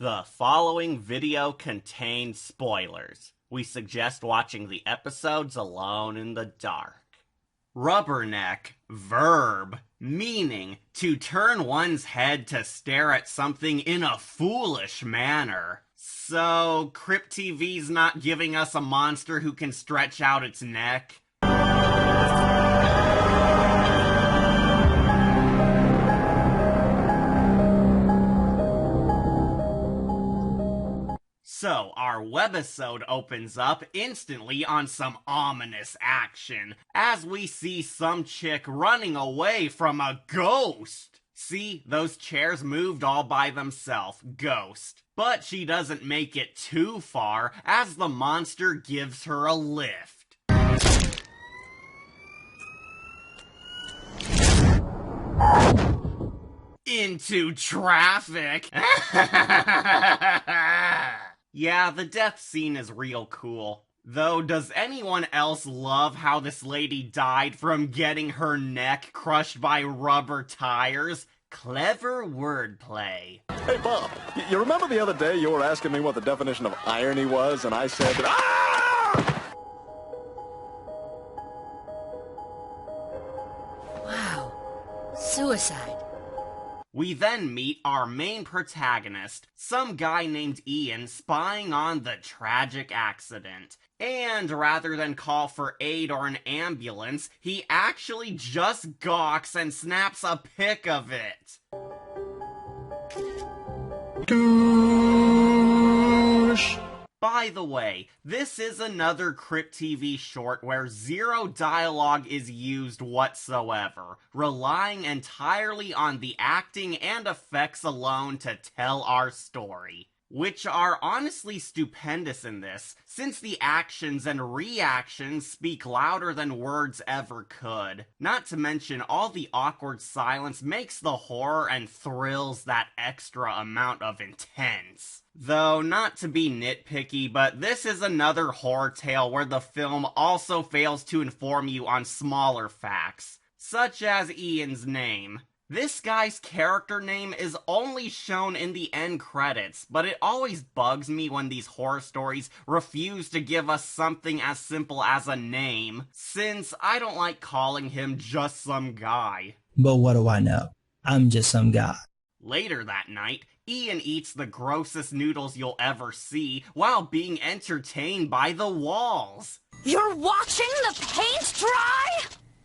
The following video contains spoilers. We suggest watching the episodes alone in the dark. Rubberneck, verb, meaning to turn one's head to stare at something in a foolish manner. So, Crypt TV's not giving us a monster who can stretch out its neck? So, our webisode opens up instantly on some ominous action, as we see some chick running away from a ghost. See, those chairs moved all by themselves, ghost. But she doesn't make it too far, as the monster gives her a lift. Into traffic! Yeah, the death scene is real cool. Though, does anyone else love how this lady died from getting her neck crushed by rubber tires? Clever wordplay. Hey, Bob, you remember the other day you were asking me what the definition of irony was, and I said that, Wow. Suicide. We then meet our main protagonist, some guy named Ian spying on the tragic accident. And rather than call for aid or an ambulance, he actually just gawks and snaps a pic of it. douche. By the way, this is another Crypt TV short where zero dialogue is used whatsoever, relying entirely on the acting and effects alone to tell our story. Which are honestly stupendous in this, since the actions and reactions speak louder than words ever could. Not to mention, all the awkward silence makes the horror and thrills that extra amount of intense. Though, not to be nitpicky, but this is another horror tale where the film also fails to inform you on smaller facts, such as Ian's name. This guy's character name is only shown in the end credits, but it always bugs me when these horror stories refuse to give us something as simple as a name, since I don't like calling him just some guy. But what do I know? I'm just some guy. Later that night, Ian eats the grossest noodles you'll ever see while being entertained by the walls. You're watching the paint dry?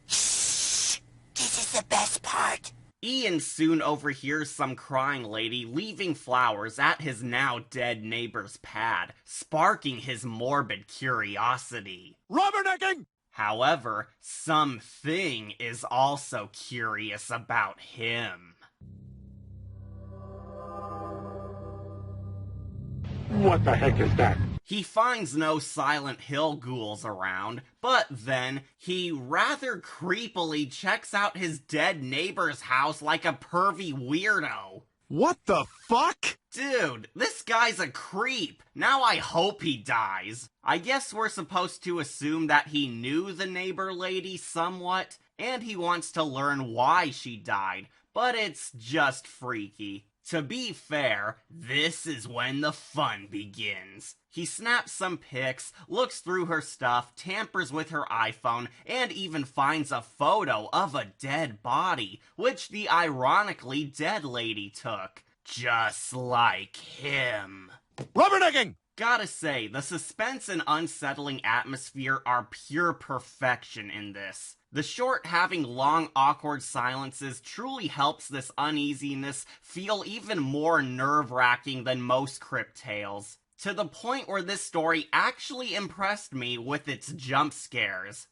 Shh! This is the best part. Ian soon overhears some crying lady leaving flowers at his now dead neighbor's pad, sparking his morbid curiosity. Rubbernecking! However, something is also curious about him. What the heck is that? He finds no Silent Hill ghouls around, but then he rather creepily checks out his dead neighbor's house like a pervy weirdo. What the fuck? Dude, this guy's a creep. Now I hope he dies. I guess we're supposed to assume that he knew the neighbor lady somewhat, and he wants to learn why she died, but it's just freaky. To be fair, this is when the fun begins. He snaps some pics, looks through her stuff, tampers with her iPhone, and even finds a photo of a dead body, which the ironically dead lady took. Just like him. Rubbernecking! Gotta say, the suspense and unsettling atmosphere are pure perfection in this. The short having long, awkward silences truly helps this uneasiness feel even more nerve-wracking than most Crypt tales, to the point where this story actually impressed me with its jump scares.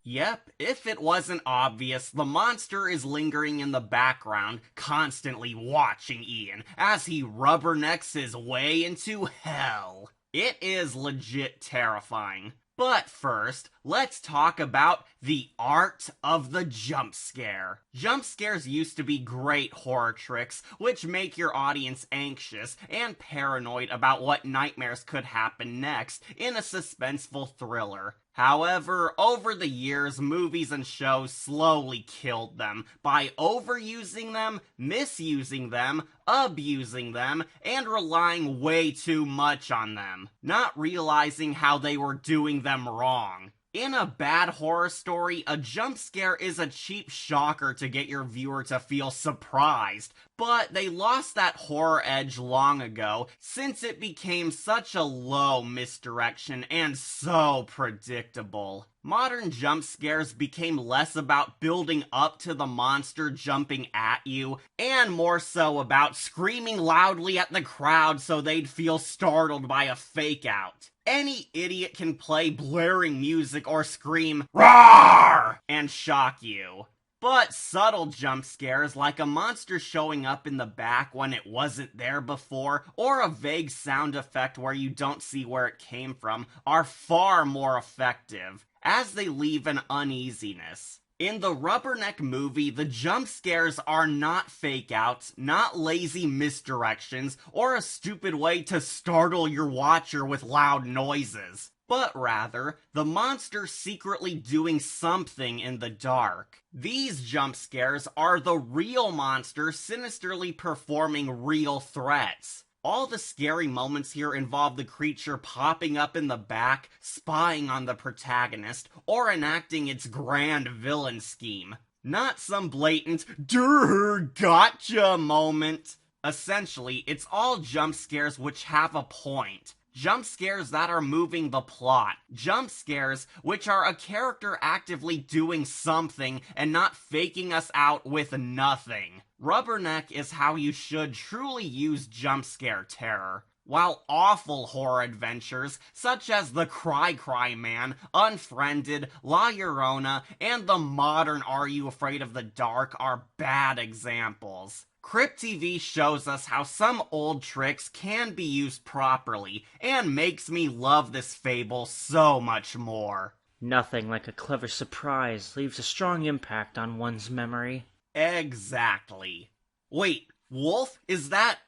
Yep, if it wasn't obvious, the monster is lingering in the background, constantly watching Ian as he rubbernecks his way into hell. It is legit terrifying. But first, let's talk about the art of the jump scare. Jump scares used to be great horror tricks, which make your audience anxious and paranoid about what nightmares could happen next in a suspenseful thriller. However, over the years, movies and shows slowly killed them by overusing them, misusing them, abusing them, and relying way too much on them, not realizing how they were doing them wrong. In a bad horror story, a jump scare is a cheap shocker to get your viewer to feel surprised, but they lost that horror edge long ago since it became such a low misdirection and so predictable. Modern jump scares became less about building up to the monster jumping at you, and more so about screaming loudly at the crowd so they'd feel startled by a fake out. Any idiot can play blaring music or scream, "Roar!" and shock you. But subtle jump scares, like a monster showing up in the back when it wasn't there before, or a vague sound effect where you don't see where it came from, are far more effective, as they leave an uneasiness. In the Rubberneck movie, the jump scares are not fake outs, not lazy misdirections, or a stupid way to startle your watcher with loud noises, but rather, the monster secretly doing something in the dark. These jump scares are the real monster sinisterly performing real threats. All the scary moments here involve the creature popping up in the back, spying on the protagonist, or enacting its grand villain scheme. Not some blatant, "Durr, gotcha" moment. Essentially, it's all jump scares which have a point. Jump scares that are moving the plot. Jump scares which are a character actively doing something and not faking us out with nothing. Rubberneck is how you should truly use jump scare terror. While awful horror adventures, such as The Cry Man, Unfriended, La Llorona, and the modern Are You Afraid of the Dark are bad examples. Crypt TV shows us how some old tricks can be used properly, and makes me love this fable so much more. Nothing like a clever surprise leaves a strong impact on one's memory. Exactly. Wait, Wolf, is that...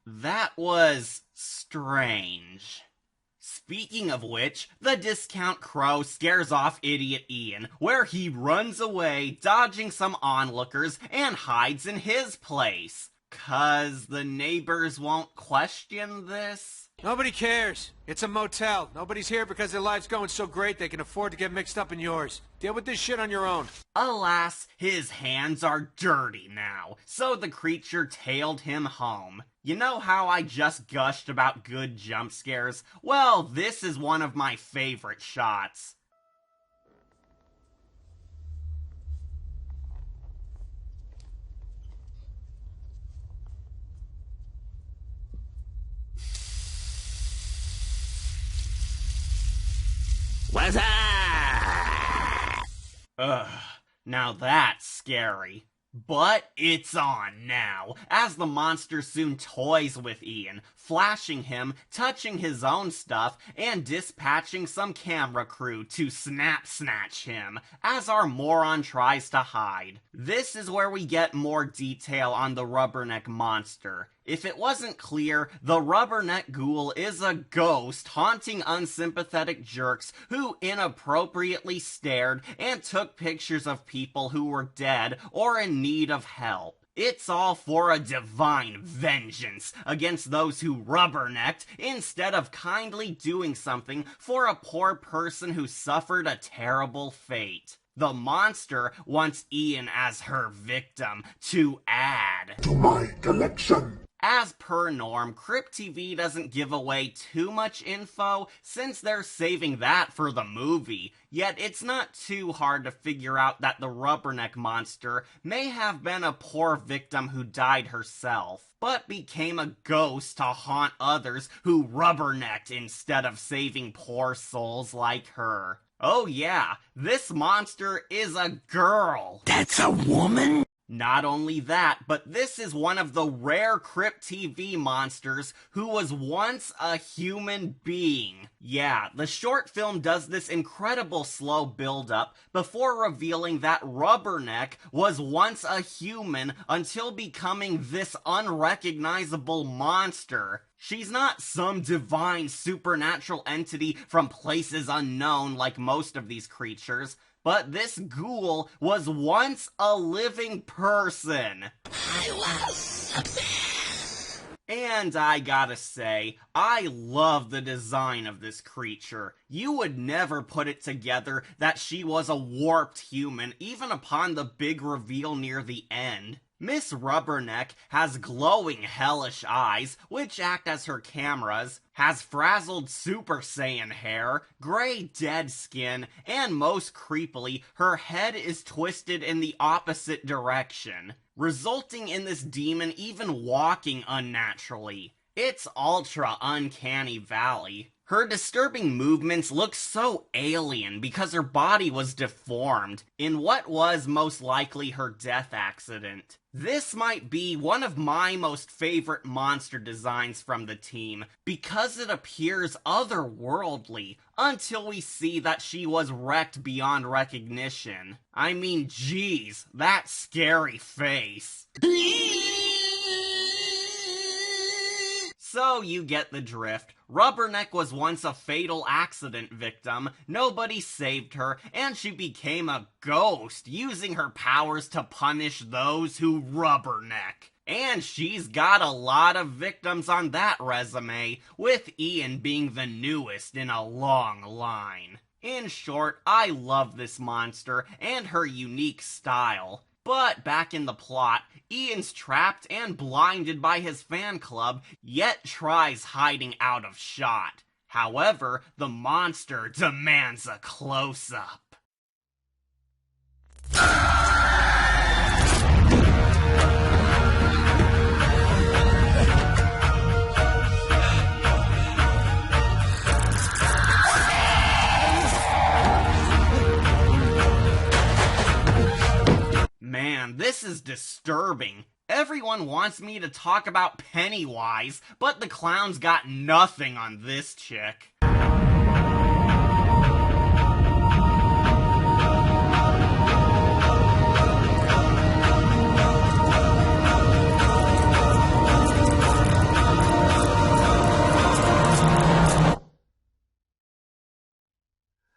that was strange. Speaking of which, the discount crow scares off idiot Ian, where he runs away, dodging some onlookers, and hides in his place. 'Cause the neighbors won't question this? Nobody cares. It's a motel. Nobody's here because their life's going so great they can afford to get mixed up in yours. Deal with this shit on your own. Alas, his hands are dirty now, so the creature tailed him home. You know how I just gushed about good jump scares? Well, this is one of my favorite shots. What's up? Ugh, now that's scary. But it's on now, as the monster soon toys with Ian, flashing him, touching his own stuff, and dispatching some camera crew to snatch him, as our moron tries to hide. This is where we get more detail on the Rubberneck monster. If it wasn't clear, the Rubberneck ghoul is a ghost haunting unsympathetic jerks who inappropriately stared and took pictures of people who were dead or in need of help. It's all for a divine vengeance against those who rubbernecked instead of kindly doing something for a poor person who suffered a terrible fate. The monster wants Ian as her victim to add To my collection. As per norm, Crypt TV doesn't give away too much info since they're saving that for the movie, yet it's not too hard to figure out that the Rubberneck monster may have been a poor victim who died herself, but became a ghost to haunt others who rubbernecked instead of saving poor souls like her. Oh yeah, this monster is a girl. That's a woman? Not only that, but this is one of the rare Crypt TV monsters who was once a human being. Yeah, the short film does this incredible slow build-up before revealing that Rubberneck was once a human until becoming this unrecognizable monster. She's not some divine supernatural entity from places unknown like most of these creatures, but this ghoul was once a living person. I was something. And I gotta say, I love the design of this creature. You would never put it together that she was a warped human, even upon the big reveal near the end. Miss Rubberneck has glowing hellish eyes, which act as her cameras, has frazzled Super Saiyan hair, gray dead skin, and most creepily, her head is twisted in the opposite direction, resulting in this demon even walking unnaturally. It's ultra uncanny valley. Her disturbing movements look so alien because her body was deformed in what was most likely her death accident. This might be one of my most favorite monster designs from the team because it appears otherworldly until we see that she was wrecked beyond recognition. I mean, geez, that scary face. So you get the drift. Rubberneck was once a fatal accident victim, nobody saved her, and she became a ghost, using her powers to punish those who rubberneck. And she's got a lot of victims on that resume, with Ian being the newest in a long line. In short, I love this monster and her unique style. But back in the plot, Ian's trapped and blinded by his fan club, yet tries hiding out of shot. However, the monster demands a close-up. Man, this is disturbing. Everyone wants me to talk about Pennywise, but the clown's got nothing on this chick.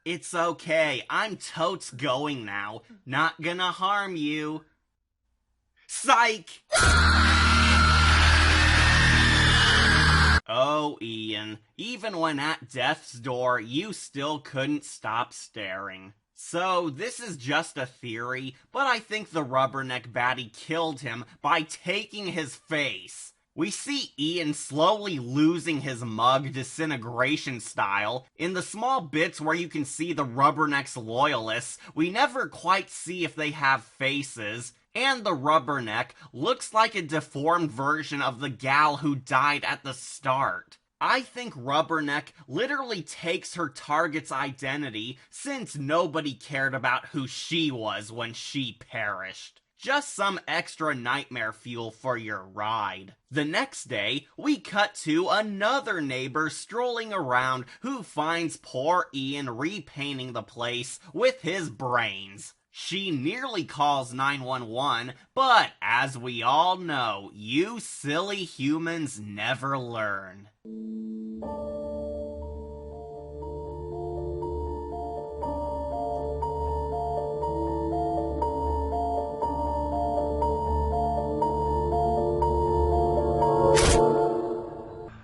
It's okay, I'm totes going now. Not gonna harm you. Psych! Oh, Ian, even when at death's door, you still couldn't stop staring. So, this is just a theory, but I think the Rubberneck baddie killed him by taking his face. We see Ian slowly losing his mug disintegration style. In the small bits where you can see the Rubberneck's loyalists, we never quite see if they have faces. And the Rubberneck looks like a deformed version of the gal who died at the start. I think Rubberneck literally takes her target's identity since nobody cared about who she was when she perished. Just some extra nightmare fuel for your ride. The next day, we cut to another neighbor strolling around who finds poor Ian repainting the place with his brains. She nearly calls 911, but as we all know, you silly humans never learn.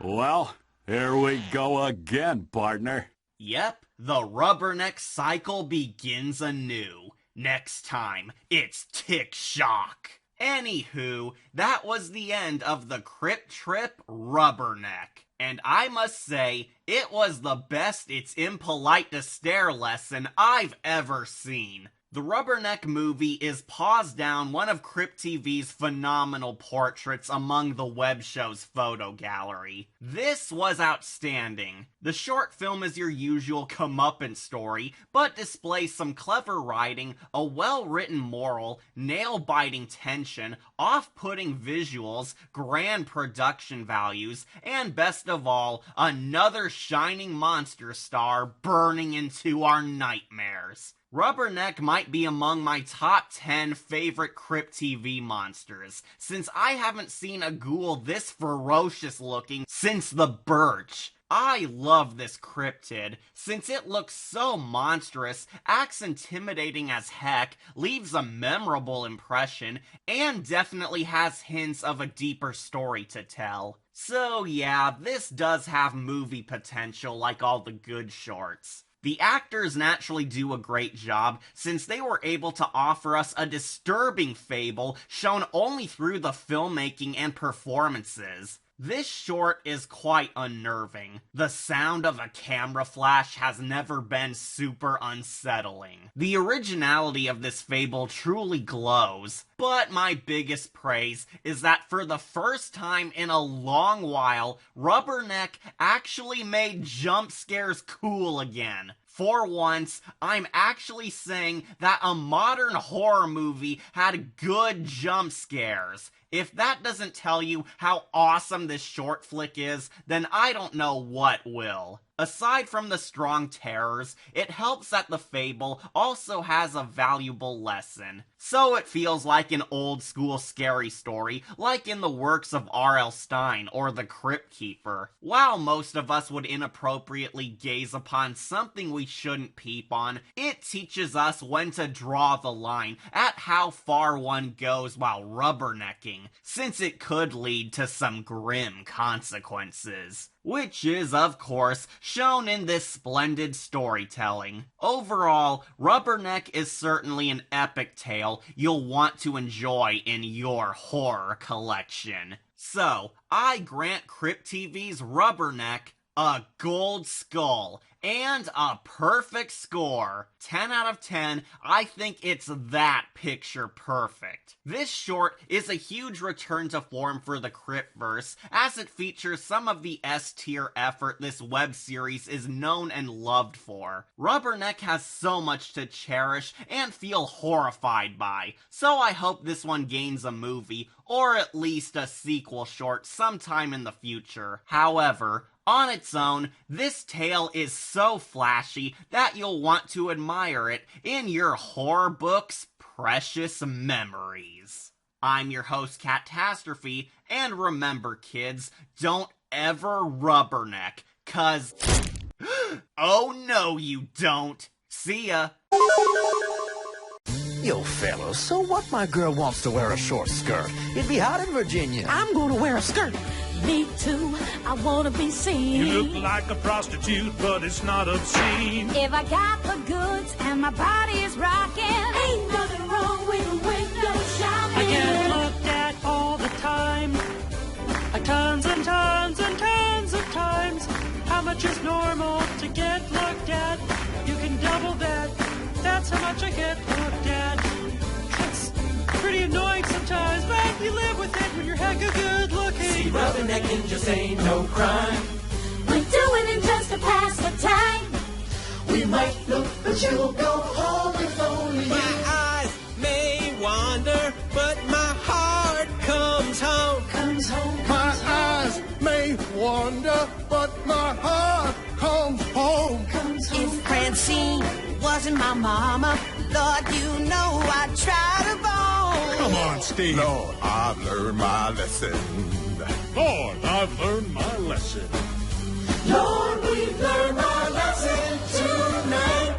Well, here we go again, partner. Yep, the Rubberneck cycle begins anew. Next time, it's Tick Shock. Anywho, that was the end of the Crypt Trip Rubberneck. And I must say, it was the best It's Impolite to Stare lesson I've ever seen. The Rubberneck movie is paws down one of Crypt TV's phenomenal portraits among the web show's photo gallery. This was outstanding. The short film is your usual comeuppance story, but displays some clever writing, a well-written moral, nail-biting tension, off-putting visuals, grand production values, and best of all, another shining monster star burning into our nightmares. Rubberneck might be among my top 10 favorite Crypt TV monsters, since I haven't seen a ghoul this ferocious looking since the Birch. I love this cryptid, since it looks so monstrous, acts intimidating as heck, leaves a memorable impression, and definitely has hints of a deeper story to tell. So yeah, this does have movie potential like all the good shorts. The actors naturally do a great job, since they were able to offer us a disturbing fable shown only through the filmmaking and performances. This short is quite unnerving. The sound of a camera flash has never been super unsettling. The originality of this fable truly glows, but my biggest praise is that for the first time in a long while, Rubberneck actually made jump scares cool again. For once, I'm actually saying that a modern horror movie had good jump scares. If that doesn't tell you how awesome this short flick is, then I don't know what will. Aside from the strong terrors, it helps that the fable also has a valuable lesson. So it feels like an old school scary story, like in the works of R.L. Stine or The Crypt Keeper. While most of us would inappropriately gaze upon something we shouldn't peep on, it teaches us when to draw the line at how far one goes while rubbernecking, since it could lead to some grim consequences. Which is, of course, shown in this splendid storytelling. Overall, Rubberneck is certainly an epic tale you'll want to enjoy in your horror collection. So, I grant Crypt TV's Rubberneck a gold skull, and a perfect score. 10 out of 10, I think it's that picture perfect. This short is a huge return to form for the Cryptverse, as it features some of the S-tier effort this web series is known and loved for. Rubberneck has so much to cherish and feel horrified by, so I hope this one gains a movie, or at least a sequel short sometime in the future. However, on its own, this tale is so flashy that you'll want to admire it in your horror book's precious memories. I'm your host, Catastrophe, and remember, kids, don't ever rubberneck, 'cause... oh no, you don't! See ya! Yo, fellas, so what my girl wants to wear a short skirt? It'd be hot in Virginia. I'm gonna wear a skirt. Me too, I wanna be seen. You look like a prostitute, but it's not obscene. If I got the goods and my body is rocking, ain't nothing wrong with a window shopping. I get looked at all the time, like tons and tons and tons of times. How much is normal to get looked at? You can double that, that's how much I get looked at. It's pretty annoying sometimes, but you live with it when you're hecka good looking. See, rubbernecking just ain't no crime. We're doing it just to pass the time. We might look, but you'll go home if only my eyes may wander, but my heart comes home. Comes home. My eyes may wander, but my heart comes home. Comes home. If Francine wasn't my mama, Lord, you know I'd try to bone. Come on, Steve. Lord, I've learned my lesson. Lord, I've learned my lesson. Lord, we've learned our lesson tonight.